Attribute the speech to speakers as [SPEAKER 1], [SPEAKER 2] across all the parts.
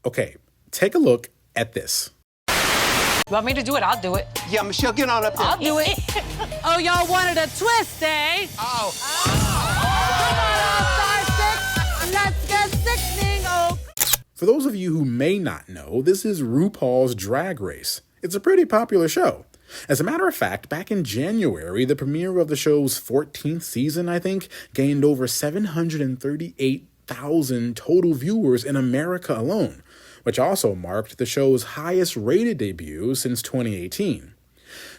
[SPEAKER 1] Okay, take a look at this.
[SPEAKER 2] You want me to do it? I'll do it.
[SPEAKER 3] Yeah, Michelle, get on up there.
[SPEAKER 2] I'll do it. Oh, y'all wanted a twist, eh?
[SPEAKER 3] Oh.
[SPEAKER 2] Come on, All-Star 6. Let's get sickening. Oh.
[SPEAKER 1] For those of you who may not know, this is RuPaul's Drag Race. It's a pretty popular show. As a matter of fact, back in January, the premiere of the show's 14th season, I think, gained over 738,000 total viewers in America alone, which also marked the show's highest rated debut since 2018.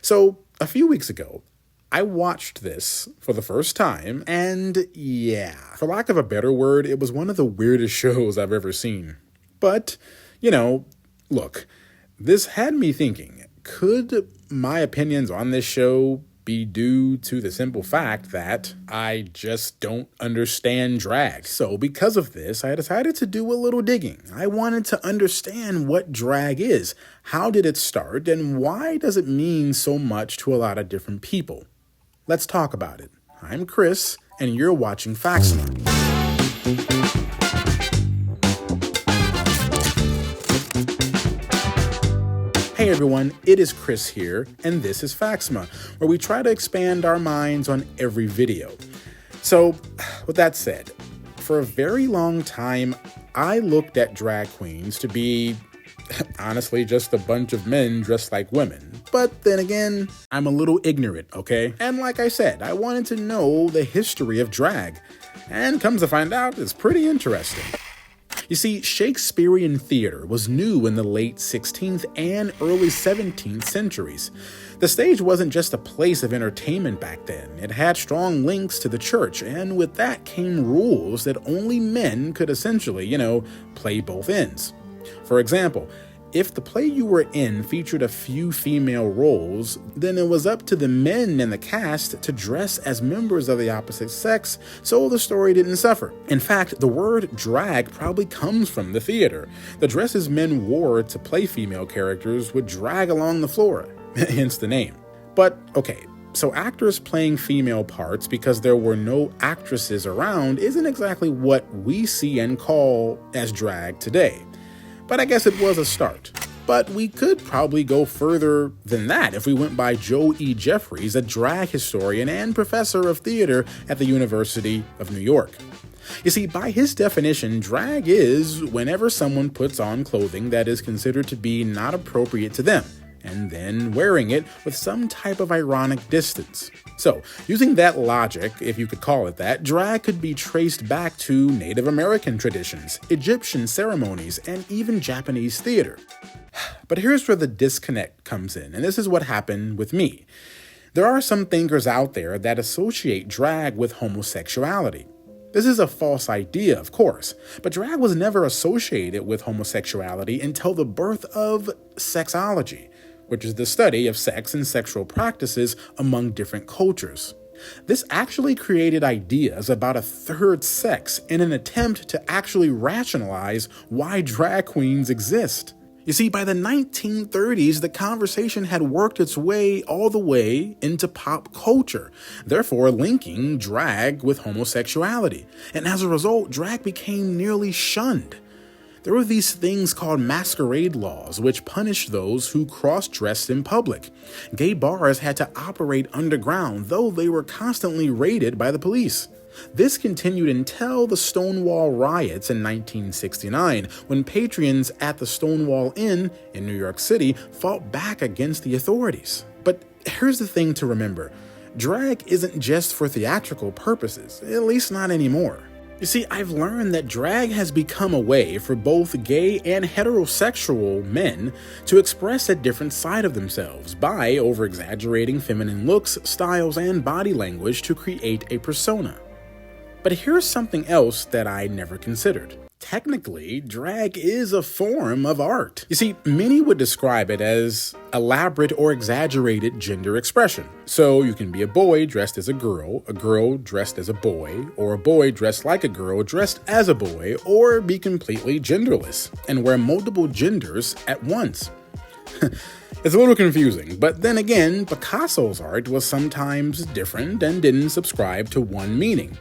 [SPEAKER 1] So, a few weeks ago, I watched this for the first time, and yeah, for lack of a better word, it was one of the weirdest shows I've ever seen. But, look, this had me thinking, could my opinions on this show be due to the simple fact that I just don't understand drag? So because of this, I decided to do a little digging. I wanted to understand what drag is, how did it start, and why does it mean so much to a lot of different people? Let's talk about it. I'm Chris, and you're watching Factsma. Hey everyone, it is Chris here, and this is Factsma, where we try to expand our minds on every video. So, with that said, for a very long time, I looked at drag queens to be, honestly, just a bunch of men dressed like women. But then again, I'm a little ignorant, okay? And like I said, I wanted to know the history of drag, and comes to find out, it's pretty interesting. You see, Shakespearean theater was new in the late 16th and early 17th centuries. The stage wasn't just a place of entertainment back then. It had strong links to the church, and with that came rules that only men could essentially, play both ends. For example, if the play you were in featured a few female roles, then it was up to the men in the cast to dress as members of the opposite sex, so the story didn't suffer. In fact, the word drag probably comes from the theater. The dresses men wore to play female characters would drag along the floor, hence the name. But okay, so actors playing female parts because there were no actresses around isn't exactly what we see and call as drag today. But I guess it was a start. But we could probably go further than that if we went by Joe E. Jeffries, a drag historian and professor of theater at the University of New York. You see, by his definition, drag is whenever someone puts on clothing that is considered to be not appropriate to them, and then wearing it with some type of ironic distance. So, using that logic, if you could call it that, drag could be traced back to Native American traditions, Egyptian ceremonies, and even Japanese theater. But here's where the disconnect comes in, and this is what happened with me. There are some thinkers out there that associate drag with homosexuality. This is a false idea, of course, but drag was never associated with homosexuality until the birth of sexology, which is the study of sex and sexual practices among different cultures. This actually created ideas about a third sex in an attempt to actually rationalize why drag queens exist. You see, by the 1930s, the conversation had worked its way all the way into pop culture, therefore linking drag with homosexuality. And as a result, drag became nearly shunned. There were these things called masquerade laws, which punished those who cross-dressed in public. Gay bars had to operate underground, though they were constantly raided by the police. This continued until the Stonewall riots in 1969, when patrons at the Stonewall Inn in New York City fought back against the authorities. But here's the thing to remember. Drag isn't just for theatrical purposes, at least not anymore. You see, I've learned that drag has become a way for both gay and heterosexual men to express a different side of themselves by over-exaggerating feminine looks, styles, and body language to create a persona. But here's something else that I never considered. Technically, drag is a form of art. You see, many would describe it as elaborate or exaggerated gender expression. So you can be a boy dressed as a girl dressed as a boy, or a boy dressed like a girl dressed as a boy, or be completely genderless and wear multiple genders at once. It's a little confusing, but then again, Picasso's art was sometimes different and didn't subscribe to one meaning.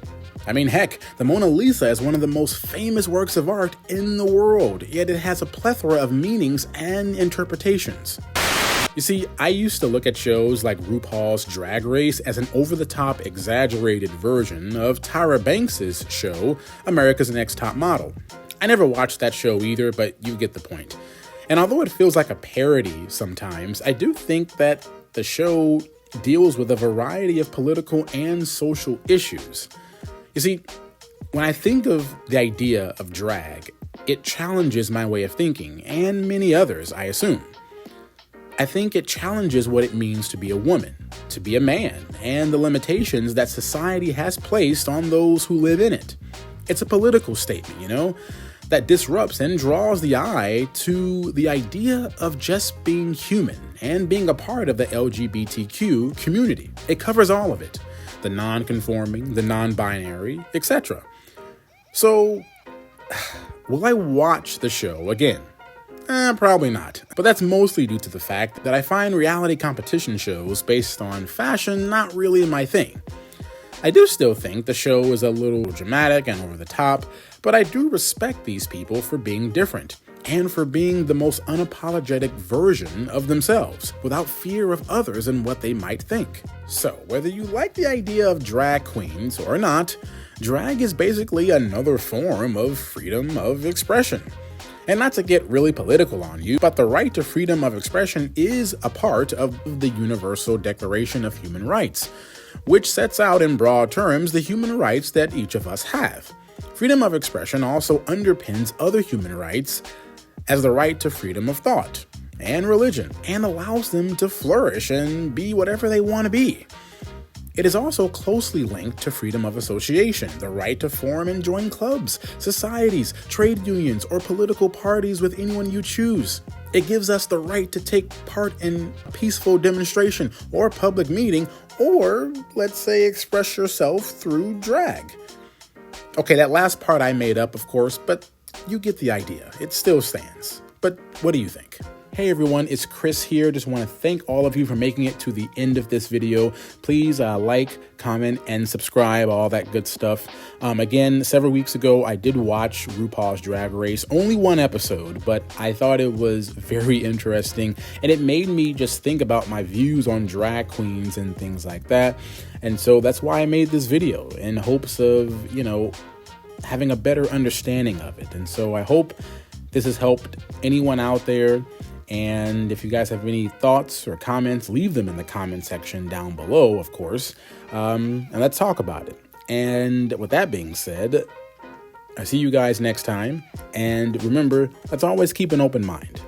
[SPEAKER 1] I mean, heck, the Mona Lisa is one of the most famous works of art in the world, yet it has a plethora of meanings and interpretations. You see, I used to look at shows like RuPaul's Drag Race as an over-the-top, exaggerated version of Tyra Banks' show, America's Next Top Model. I never watched that show either, but you get the point. And although it feels like a parody sometimes, I do think that the show deals with a variety of political and social issues. You see, when I think of the idea of drag, it challenges my way of thinking, and many others, I assume. I think it challenges what it means to be a woman, to be a man, and the limitations that society has placed on those who live in it. It's a political statement, that disrupts and draws the eye to the idea of just being human and being a part of the LGBTQ community. It covers all of it, the non-conforming, the non-binary, etc. So, will I watch the show again? Probably not. But that's mostly due to the fact that I find reality competition shows based on fashion not really my thing. I do still think the show is a little dramatic and over the top, but I do respect these people for being different and for being the most unapologetic version of themselves without fear of others and what they might think. So, whether you like the idea of drag queens or not, drag is basically another form of freedom of expression. And not to get really political on you, but the right to freedom of expression is a part of the Universal Declaration of Human Rights, which sets out in broad terms the human rights that each of us have. Freedom of expression also underpins other human rights as the right to freedom of thought and religion, and allows them to flourish and be whatever they want to be. It is also closely linked to freedom of association, the right to form and join clubs, societies, trade unions, or political parties with anyone you choose. It gives us the right to take part in a peaceful demonstration or public meeting, or, let's say, express yourself through drag. Okay, that last part I made up, of course, but you get the idea. It still stands. But what do you think? Hey everyone, it's Chris here. Just want to thank all of you for making it to the end of this video. Please like, comment, and subscribe, all that good stuff. Again, several weeks ago, I did watch RuPaul's Drag Race, only one episode, but I thought it was very interesting, and it made me just think about my views on drag queens and things like that. And so that's why I made this video, in hopes of, having a better understanding of it. And so I hope this has helped anyone out there. And if you guys have any thoughts or comments, leave them in the comment section down below, of course, and let's talk about it. And with that being said, I see you guys next time. And remember, let's always keep an open mind.